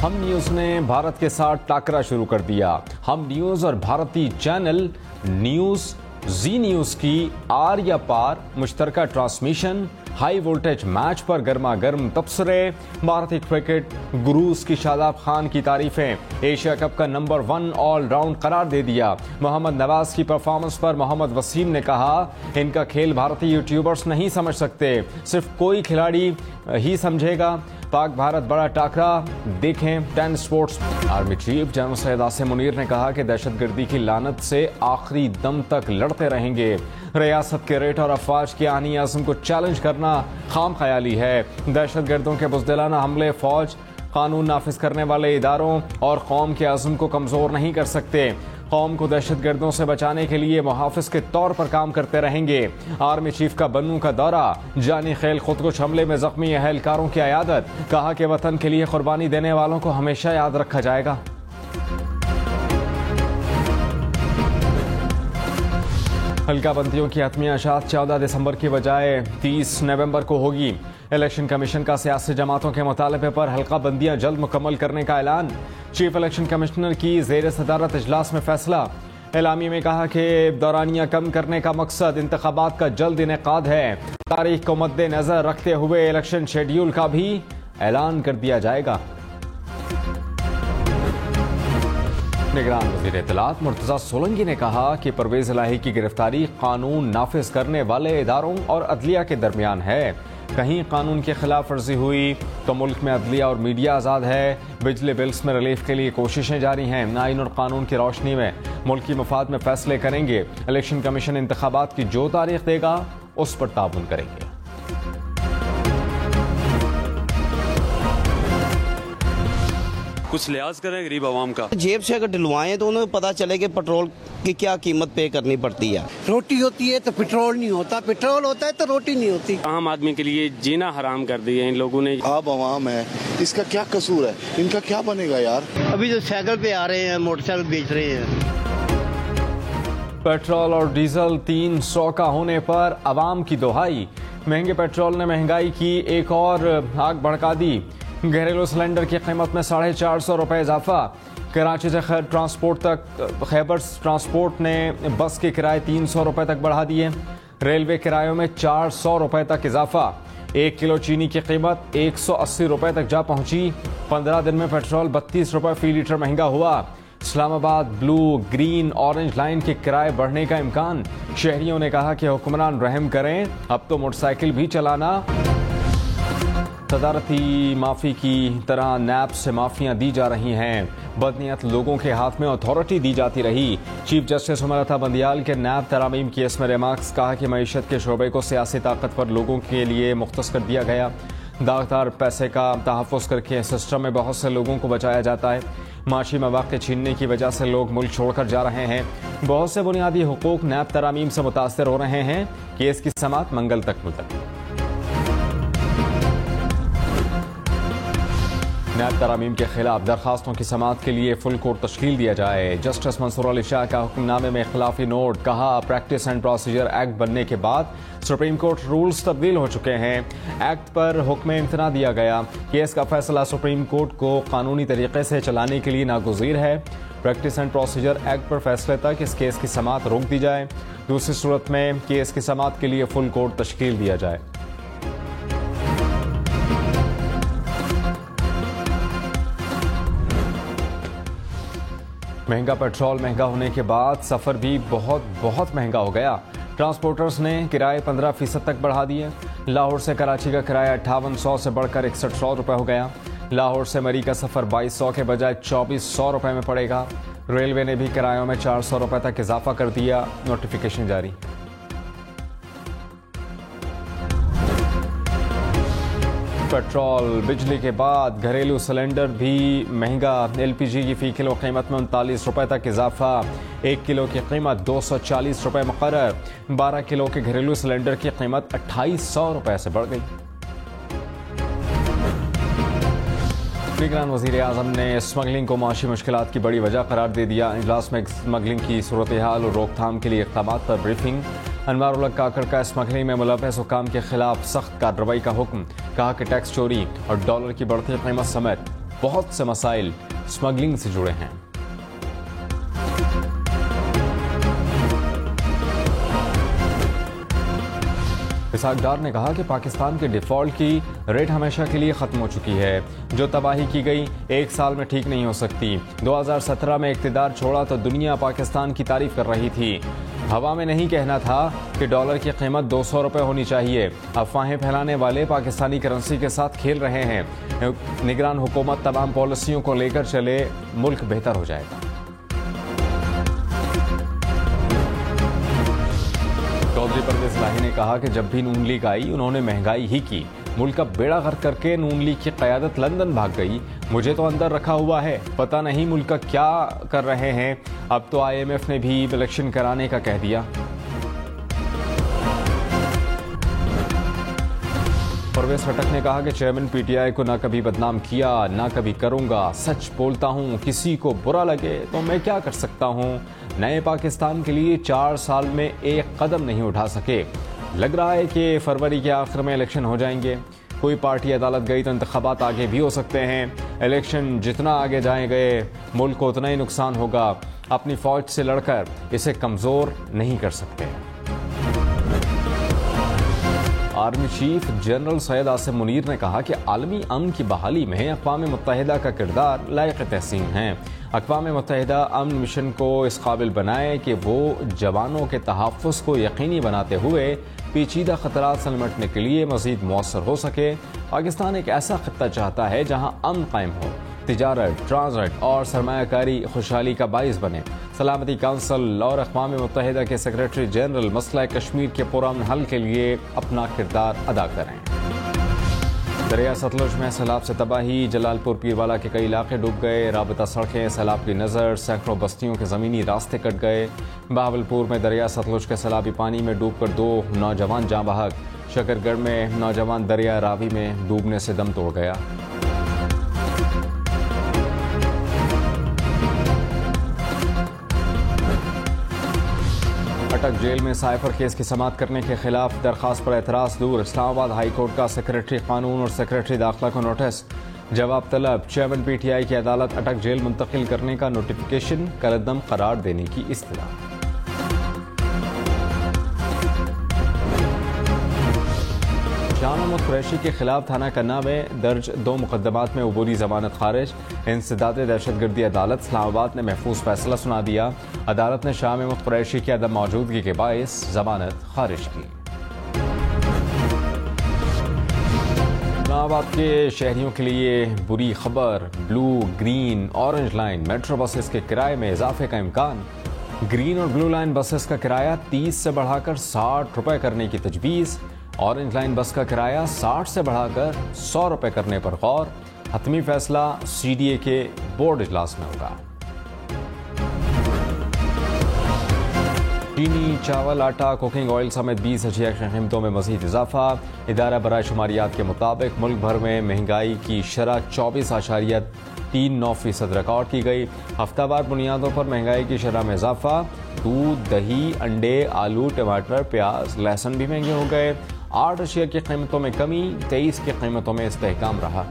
हम न्यूज़ ने भारत के साथ टाकरा शुरू कर दिया। हम न्यूज़ और भारतीय चैनल न्यूज़ जी न्यूज़ की आर या पार मुश्तरका ट्रांसमिशन, हाई वोल्टेज मैच पर गर्मा गर्म तबसरे, भारतीय क्रिकेट गुरूज की शादाब खान की तारीफें, एशिया कप का नंबर 1 ऑलराउंड करार दे दिया। मोहम्मद नवाज की परफॉर्मेंस पर मोहम्मद वसीम ने कहा, इनका खेल भारतीय यूट्यूबर्स नहीं समझ सकते, सिर्फ कोई खिलाड़ी ही समझेगा। पाक भारत बड़ा टाकरा, देखें 10 sports. Army chief general Syed Asim Munir ने कहा कि दहशतगर्दी की लानत से आखिरी दम तक लड़ते रहेंगे। रियासत के रेट और अफवाज के आनी आज़म को चैलेंज करना खाम ख्याली है। दहशतगर्दों के बुज़दिलाना हमले फौज, कानून नाफिज करने वाले इदारों और कौम के आज़म को कमज़ोर नहीं कर सकते। कौम को दहशतगर्दों से बचाने के लिए मुहाफ़िज के तौर पर काम करते रहेंगे। आर्मी चीफ का बन्नू का दौरा, जानी खेल खुदकुश हमले में जख्मी अहलकारों की अयादत, कहा कि वतन के लिए कुर्बानी देने वालों को हमेशा याद रखा जाएगा। हल्का बंदियों की हतमी अशात 14 दिसंबर की बजाय 30 नवंबर को होगी। इलेक्शन कमीशन का सियासी जमातों के मुतालबे पर हल्का बंदियां जल्द मुकम्मल करने का ऐलान। चीफ इलेक्शन कमिश्नर की ज़ेर सदारत इजलास में फैसला। एलामी में कहा कि दौरानिया कम करने का मकसद इंतखाबात का जल्द इनेकाद है। तारीख को मद्देनजर रखते हुए इलेक्शन शेड्यूल का भी ऐलान कर दिया जाएगा। निगरान वज़ीर इत्तलात मुर्तज़ा सोलंकी ने कहा कि परवेज़ इलाही की गिरफ्तारी कानून नाफिज करने वाले इदारों और अदलिया के दरमियान है। कहीं कानून की खिलाफ वर्जी हुई तो मुल्क में अदलिया और मीडिया आज़ाद है। बिजली बिल्स में रिलीफ के लिए कोशिशें जारी हैं। आइन और कानून की रोशनी में मुल्की मफाद में फैसले करेंगे। इलेक्शन कमीशन इंतखाबात की जो तारीख देगा उस पर ताउन करेंगे। कुछ लिहाज करें गरीब आवाम का। जेब से अगर दिलवाएं तो उन्हें पता चले कि पेट्रोल की क्या कीमत पे करनी पड़ती है। रोटी होती है तो पेट्रोल नहीं होता, पेट्रोल होता है तो रोटी नहीं होती। आम आदमी के लिए जीना हराम कर दिया इन लोगों ने। आप आवाम है, इसका क्या कसूर है? इनका क्या बनेगा यार? अभी जो साइकिल पे आ रहे हैं, मोटरसाइकिल बेच रहे हैं। पेट्रोल और डीजल 300 का होने पर अवाम की दुहाई। महंगे पेट्रोल ने महंगाई की एक और आग भड़का दी। घरेलू सिलेंडर की कीमत में 450 रुपये इजाफा। कराची से खैबर ट्रांसपोर्ट ने बस के किराए 300 रुपये तक बढ़ा दिए। रेलवे किरायों में 400 रुपये तक इजाफा। 1 किलो चीनी की कीमत 180 रुपये तक जा पहुंची। 15 दिन में पेट्रोल 32 रुपये फी लीटर महंगा हुआ। Islamabad blue, green, orange line के किराए बढ़ने का इम्कान। शहरियों ने कहा कि हुक्मरान रहम करें, अब तो मोटरसाइकिल भी चलाना। तदारती माफ़ी की तरह नैब से माफ़ियाँ दी जा रही हैं। बदनीयत लोगों के हाथ में अथॉरिटी दी जाती रही। चीफ जस्टिस उमर बंदियाल के नैब तरामीम केस में रिमार्क्स। कहा कि मईशत के शोबे को सियासी ताकतवर लोगों के लिए मुख्तस कर दिया गया। दागदार पैसे का तहफ़्फ़ुज़ करके सिस्टम में बहुत से लोगों को बचाया जाता है। माशी मवाक़े छीनने की वजह से लोग मुल्क छोड़कर जा रहे हैं। बहुत से बुनियादी हुकूक नैब तरामीम से मुतासर हो रहे हैं। केस की समाअत मंगल तक मुलतवी। नैब तरामीम के खिलाफ दरखास्तों की समाअत के लिए फुल कोर्ट तश्कील दिया जाए। जस्टिस मंसूर अली शाह का हुक्मनामे में इख्तिलाफी नोट। कहा, प्रैक्टिस एंड प्रोसीजर एक्ट बनने के बाद सुप्रीम कोर्ट रूल्स तब्दील हो चुके हैं। एक्ट पर हुक्म इम्तना दिया गया। केस का फैसला सुप्रीम कोर्ट को कानूनी तरीके से चलाने के लिए नागुज़ीर है। प्रैक्टिस एंड प्रोसीजर एक्ट पर फैसले तक इस केस की समाअत रोक दी जाए। दूसरी सूरत में केस की समाअत के लिए फुल कोर्ट तश्कील दिया जाए। महंगा पेट्रोल महंगा होने के बाद सफ़र भी बहुत महंगा हो गया। ट्रांसपोर्टर्स ने किराए 15% तक बढ़ा दिए। लाहौर से कराची का किराया 5800 से बढ़कर 6100 रुपये हो गया। लाहौर से मरी का सफ़र 2200 के बजाय 2400 रुपये में पड़ेगा। रेलवे ने भी किरायों में 400 रुपये तक इजाफा कर दिया। नोटिफिकेशन जारी। पेट्रोल बिजली के बाद घरेलू सिलेंडर भी महंगा। LPG की फ़ी किलो कीमत में 39 रुपये तक इजाफा। 1 किलो की कीमत 240 रुपये मुकर्रर। 12 किलो के घरेलू सिलेंडर की कीमत 2800 रुपये से बढ़ गई। निगरान वज़ीर आज़म ने स्मगलिंग को माशी मुश्किलात की बड़ी वजह करार दे दिया। इजलास में स्मगलिंग की सूरत हाल और रोकथाम के लिए इक़दामात पर ब्रीफिंग। अनवारुल हक काकड़ का स्मगलिंग में मुलव्वस हुक्काम के खिलाफ सख्त कार्रवाई का हुक्म। कहा कि टैक्स चोरी और डॉलर की बढ़ती कीमत समेत बहुत से मसाइल स्मगलिंग से जुड़े हैं। इसहाक डार ने कहा कि पाकिस्तान के डिफॉल्ट की रेट हमेशा के लिए ख़त्म हो चुकी है। जो तबाही की गई एक साल में ठीक नहीं हो सकती। 2017 में इक़्तिदार छोड़ा तो दुनिया पाकिस्तान की तारीफ कर रही थी। हवा में नहीं कहना था कि डॉलर की कीमत 200 रुपये होनी चाहिए। अफवाहें फैलाने वाले पाकिस्तानी करेंसी के साथ खेल रहे हैं। निगरान हुकूमत तमाम पॉलिसियों को लेकर चले, मुल्क बेहतर हो जाएगा। चौधरी परवेज इलाही ने कहा कि जब भी नून लीग आई उन्होंने महंगाई ही की। मुल्क का बेड़ा गर्क करके नून लीग की क़यादत लंदन भाग गई। मुझे तो अंदर रखा हुआ है, पता नहीं मुल्क का क्या कर रहे हैं। अब तो IMF ने भी इलेक्शन कराने का कह दिया। परवेज खटक ने कहा कि चेयरमैन PTI को ना कभी बदनाम किया, ना कभी करूंगा। सच बोलता हूं, किसी को बुरा लगे तो मैं क्या कर सकता हूं। नए पाकिस्तान के लिए 4 साल में एक कदम नहीं उठा सके। लग रहा है कि फरवरी के आखिर में इलेक्शन हो जाएंगे। कोई पार्टी अदालत गई तो इंतखाबात आगे भी हो सकते हैं। इलेक्शन जितना आगे जाएंगे मुल्क को उतना ही नुकसान होगा। अपनी फौज से लड़कर इसे कमजोर नहीं कर सकते। Army chief general Syed Asim Munir ने कहा कि आलमी अमन की बहाली में अक़वाम मुत्तहिदा का किरदार लायक तहसीन है। अक़वाम मुत्तहिदा अमन मिशन को इस काबिल बनाए कि वो जवानों के तहफ़्फ़ुज़ को यकीनी बनाते हुए पेचीदा ख़तरात से निपटने के लिए मज़ीद मौसर हो सके। पाकिस्तान एक ऐसा खित्ता चाहता है जहाँ अमन कायम हो, तिजारत, ट्रांसट और सरमायाकारी खुशहाली का बाइस बने। सलामती काउंसिल और अक़वाम मुत्तहिदा के सेक्रेटरी जनरल मसला कश्मीर के पुरअमन हल के लिए अपना किरदार अदा करें। दरिया सतलुज में सैलाब से तबाही। जलालपुर पीरवाला के कई इलाके डूब गए। राबता सड़कें सैलाब की नज़र। सैकड़ों बस्तियों के ज़मीनी रास्ते कट गए। बहावलपुर में दरिया सतलुज के सैलाबी पानी में डूबकर 2 नौजवान जाँ बहक। शकरगढ़ में नौजवान दरिया रावी में डूबने से दम तोड़ गया। अटक जेल में साइफर केस की समाअत करने के खिलाफ दरखास्त पर एतराज़ दूर। इस्लामाबाद हाई कोर्ट का सेक्रेटरी कानून और सेक्रेटरी दाखिला को नोटिस। जवाब तलब। चेयरमैन PTI की अदालत अटक जेल मुंतकिल करने का नोटिफिकेशन कलअदम करार देने की इस्तदा। शाह महमूद कुरैशी के खिलाफ थाना कन्ना में दर्ज 2 मुकदमात में अबूरी जमानत खारिज। इंसदाद दहशतगर्दी अदालत इस्लामाबाद ने महफूज फैसला सुना दिया। अदालत ने शाह महमूद कुरैशी की अदम मौजूदगी के बायस जमानत खारिज की। इस्लामाबाद के शहरियों के लिए बुरी खबर। Blue, green, orange line metro buses के किराए में इजाफे का इम्कान। ग्रीन और ब्लू लाइन बसेस का किराया 30 से बढ़ाकर 60 रुपए करने की तजवीज़। ऑरेंज लाइन बस का किराया 60 से बढ़ाकर 100 रुपए करने पर गौर। हतमी फैसला CDA के बोर्ड इजलास में होगा। चीनी, चावल, आटा, कुकिंग ऑयल समेत 20 अशिया की कीमतों में मज़ीद इजाफा। इदारा बराए शुमारियात के मुताबिक मुल्क भर में महंगाई की शरह 24.39% रिकॉर्ड की गई। हफ्तावार बुनियादों पर महंगाई की शरह में इजाफा। दूध, दही, अंडे, आलू, टमाटर, प्याज, लहसुन भी महंगे हो गए। 8 अशिया की कीमतों में कमी, 23 की कीमतों में इस्तेहकाम रहा।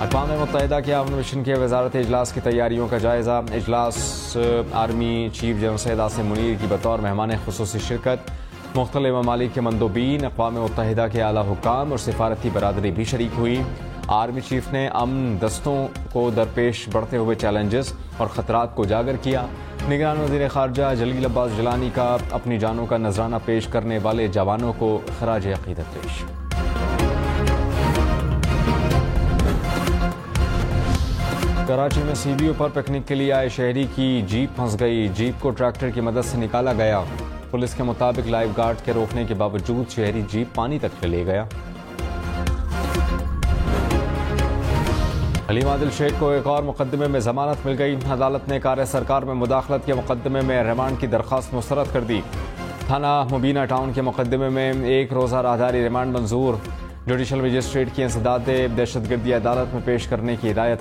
अक़वाम मुत्तहिदा के अमन मिशन के वजारत इजलास की तैयारियों का जायजा। इजलास army chief general Syed Asim Munir की बतौर मेहमान खुसूसी शिरकत। मुख्तलिफ ममालिक के मंदूबीन, अक़वाम मुत्तहिदा के आला हुकाम और सिफारती बरादरी भी शरीक हुई। आर्मी चीफ ने अमन दस्तों को दरपेश बढ़ते हुए चैलेंजेस और ख़तरात को उजागर किया। निगरान वज़ीर ख़ारजा जलील अब्बास जिलानी का अपनी जानों का नजराना पेश करने वाले जवानों को खराज अक़ीदत पेश। कराची में CBO पर पिकनिक के लिए आए शहरी की जीप फंस गई। जीप को ट्रैक्टर की मदद से निकाला गया। पुलिस के मुताबिक लाइफ गार्ड के रोकने के बावजूद शहरी जीप पानी तक ले गया। हलीम आदिल शेख को एक और मुकदमे में जमानत मिल गई। अदालत ने कार्य सरकार में मुदाखलत के मुकदमे में रिमांड की दरख्वास्त मुस्तरद कर दी। थाना मुबीना टाउन के मुकदमे में 1 रोज़ा राहदारी रिमांड मंजूर। जुडिशल मजिस्ट्रेट की इंसदाद दहशतगर्दी अदालत में पेश करने की हिदायत।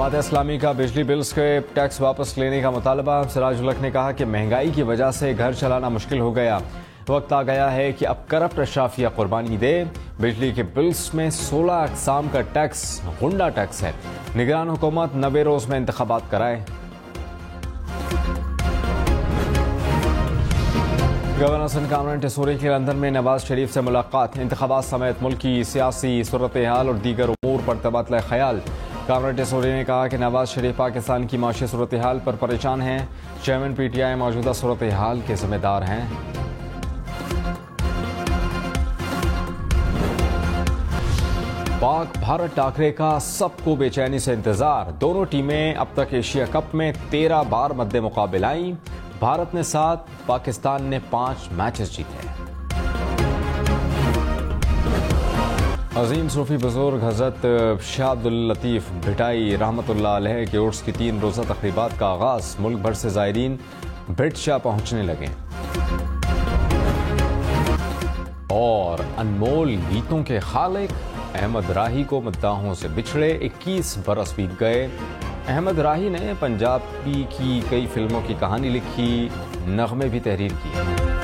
जमात इस्लामी का बिजली बिल्स के टैक्स वापस लेने का मुतालबा। सिराजुल हक ने कहा कि महंगाई की वजह से घर चलाना मुश्किल हो गया। वक्त आ गया है कि अब करप्ट अशराफिया कुर्बानी दे। बिजली के बिल्स में 16 अक़साम का टैक्स गुंडा टैक्स है। निगरान हुकूमत 90 रोज में इंतखाबात कराए। गवर्नर सिंध कामरान टेसोरी की लंदन में नवाज शरीफ से मुलाकात। इंतखाबात समेत मुल्की सियासी सूरत हाल और दीगर उमूर पर तबादला ख्याल। कामरान टेसोरी ने कहा कि नवाज शरीफ पाकिस्तान की माशी सूरत हाल पर परेशान हैं। चेयरमैन PTI मौजूदा सूरत हाल के जिम्मेदार हैं। पाक भारत टाकरे का सबको बेचैनी से इंतजार। दोनों टीमें अब तक एशिया कप में 13 बार मद्दे मुकाबिल आई। भारत ने 7, पाकिस्तान ने 5 मैचेस जीते। अजीम सूफी बुजुर्ग हजरत शाह अब्दुल लतीफ भिटाई रहमतुल्लाह अलैह के उर्स की 3 रोज़ा तकरीबात का आगाज। मुल्क भर से ज़ायरीन भिट शाह पहुंचने लगे और अनमोल गीतों के खालिक अहमद राही को मद्दाहों से बिछड़े 21 बरस बीत गए। अहमद राही ने पंजाबी की कई फिल्मों की कहानी लिखी, नगमे भी तहरीर किए।